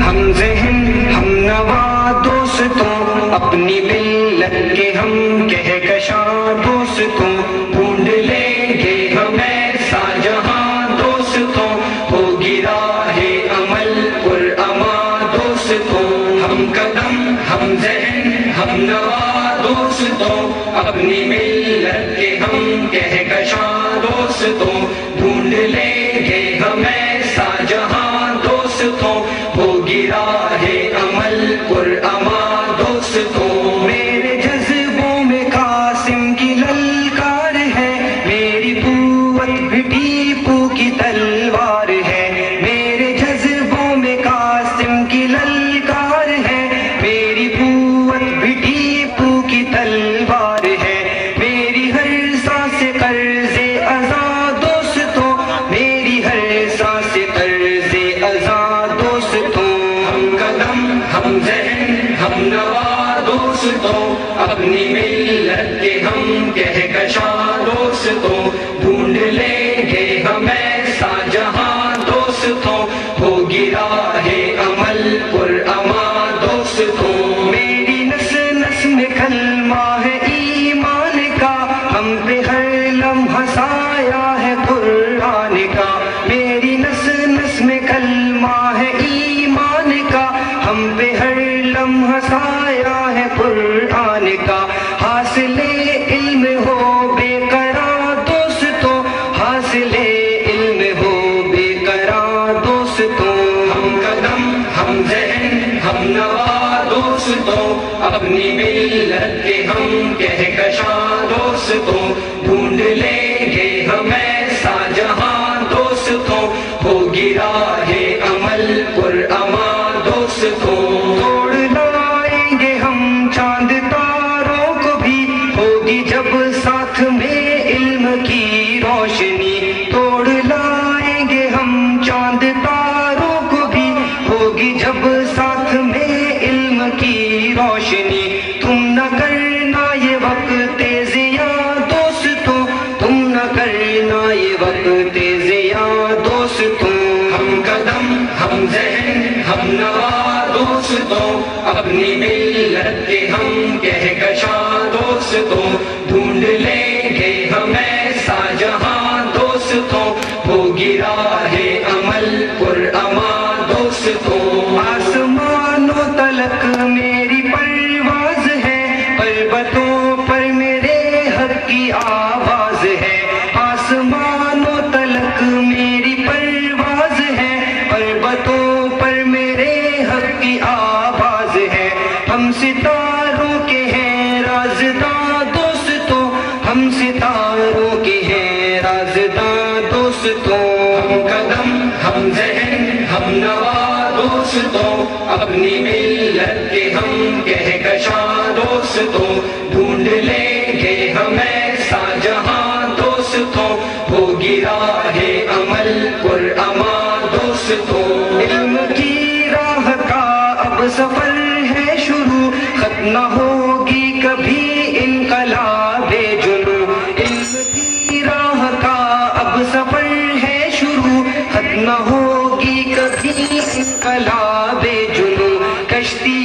ہم ذہن ہم نوا دوستوں، اپنی ملت کے ہم کہکشاں دوستوں، ڈھونڈ لیں گے ہم ایسا جہاں دوستوں، ہوگی راہ عمل پرامان دوستوں، ہم قدم ہم ذہن ہم نوا دوستوں، اپنی ملت کے ہم کہکشاں دوستوں، ڈھونڈ لیں گے ہم ایسا جہاں دوستوں، ہوگی راہ عمل پرامان دوستوں، میرے جذبوں میں قاسم کی للکار ہے، میری قوت بھی ٹیپو کی تلوار ہے، میرے جذبوں میں قاسم کی للکار ہے، میری قوت بھی ٹیپو کی تلوار ہے، میری ہر سانس قرض ازاں دوستوں، میری ہر سانس قرض ازاں دوستوں، ہم قدم ہم ذہن ہم نوا دوستوں، اپنی ملت کے ہم کہکشاں دوستوں، ڈھونڈ لیں گے ہم ایسا جہاں دوستوں، ہوگی راہ عمل پرامان دوستوں، میری نس نس میں کلمہ ہے ایمان کا، ہم پہ ہر لمحہ سایہ ہے قرآن کا، میری نس نس میں کلمہ ہے ایمان کا، ہم پہ ہر لمحہ سایہ ہے قرآن کا، حاصل علم ہو بے قرار دوستوں، حاصل علم ہو بے قرار دوستوں، ہم قدم ہم ذہن ہم نوا دوستوں، اپنی ملت کے ہم کہکشاں دوستوں، ڈھونڈ لیں گے ہم ایسا جہاں دوستوں، ہوگی راہ عمل پرامان دوستوں، توڑ لائیں گے ہم چاند تاروں کو بھی، ہوگی جب ساتھ میں علم کی روشنی، توڑ لائیں گے ہم چاند تاروں کو بھی، ہوگی جب ساتھ میں علم کی روشنی، تم نہ کرنا یہ وقت ضیاء دوستوں، تم نہ کرنا یہ وقت ضیاء دوستوں، ہم قدم ہم ذہن ہم نوا دوستوں، اپنی ملت کے ہم کہکشاں دوستوں، ڈھونڈ لیں گے ہم ایسا جہاں دوستوں، ہوگی راہ عمل پرامان دوستوں، آسمانوں تلک میری پرواز ہے، پربتوں پر میرے حق کی آواز ہے، آسمانوں تلک میری پرواز ہے، پربتوں پر میرے حق کی آواز ہے، ہم ستاروں کے ہیں رازداں دوستوں، ہم ستاروں کے ہیں رازداں دوستوں، ہم قدم ہم ذہن ہم نوا دوستوں، اپنی ملت کے ہم کہکشاں دوستوں، ڈھونڈ لیں گے ہم ایسا جہاں دوستوں، ہوگی راہ عمل پرامان دوستوں، علم کی راہ کا اب سفر ہے شروع، ختم نہ ہوگی کبھی انقلاب جنوں، علم کی راہ کا اب سفر ہے شروع، ختم نہ ہوگی کبھی انقلاب جنوں، کشتی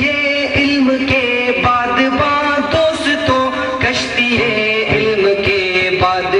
علم کے بعد دوستوں، کشتی علم کے بعد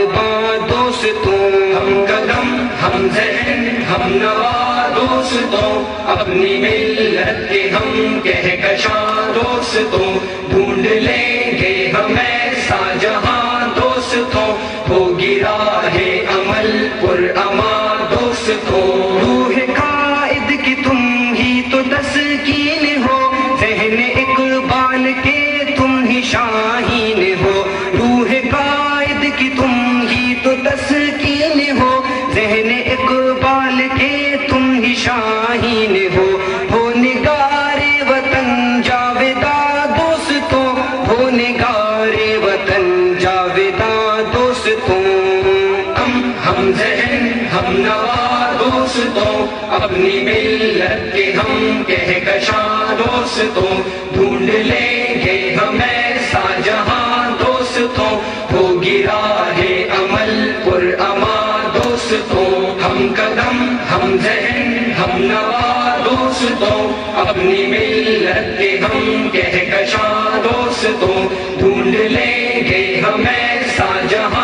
دوستوں، ہم قدم ہم ذہن ہم نوا دوستوں، اپنی ملت کے ہم کہکشاں دوستوں، ڈھونڈ لیں گے ہم ایسا جہاں دوستوں، ہوگی راہ عمل پرامان دوستوں، روح قائد کی تم ہی تو تسکین ہو، ذہن اقبال کے تم ہی شاہین ہو، روح قائد کی تم ہی تو تسکین ہو، ذہن اقبال کے تم ہی شاہین ہو نگار وطن جاویداں دوستوں، ہو نگار وطن جاویداں دوستوں، ہم ذہن ہم نوا دوستوں، اپنی ملت کے ہم کہکشاں دوستوں، ڈھونڈ لیں گے ہم ایسا جہاں دوستوں، ہوگی راہ عمل پرامان دوستوں، ہم قدم ہم ذہن ہم نوا دوستوں، اپنی ملت کے ہم کہکشاں دوستوں، ڈھونڈ لیں گے ہم ایسا جہاں